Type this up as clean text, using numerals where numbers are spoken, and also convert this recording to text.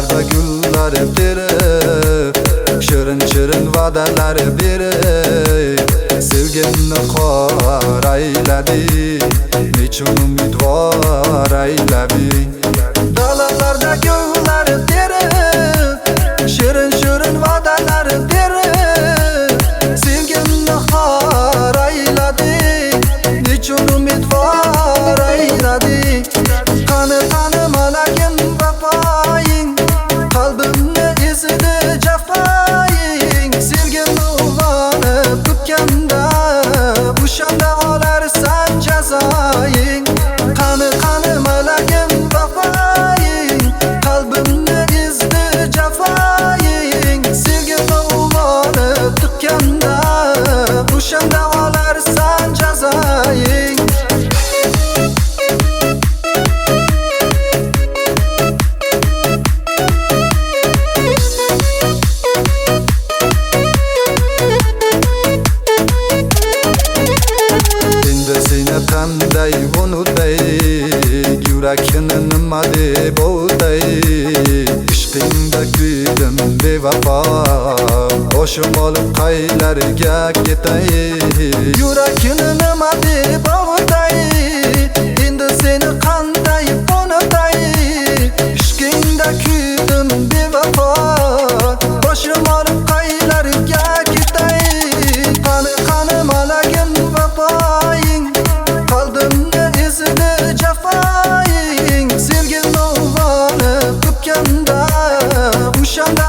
Dalalarda gullar terib, shirin va'dalar berib, sevgimni xor ayladi, nechun umidvor ayladi. Dalalarda gullar terib, shirin va'dalar berib, sevgimni xor ayladi, nechun umidvor ayladi. Qani malagim vafoying, qalbimni ezdi jafoying. Sevgimni uyg'onib kutganda, o'shanda olarsan jazoying. Qani malagim vafoying, qalbimni ezdi jafoying. Sevgimni uyg'onib kutganda, o'shanda olarsan jazoying. Seni qanday unutay, yurakni nima deb o'tay. Ishqingda kuydim bevafo, boshim olib qaylarga ketay. Yurakni nima deb o'tay, endi seni qanday unutay. Ishqingda kuydim bevafo, boshim olib qaylarga ketay. Qani malagim vafoying, qalbimni ezdi jafoying. Sevgimni uyg'onib kutganda, o'shanda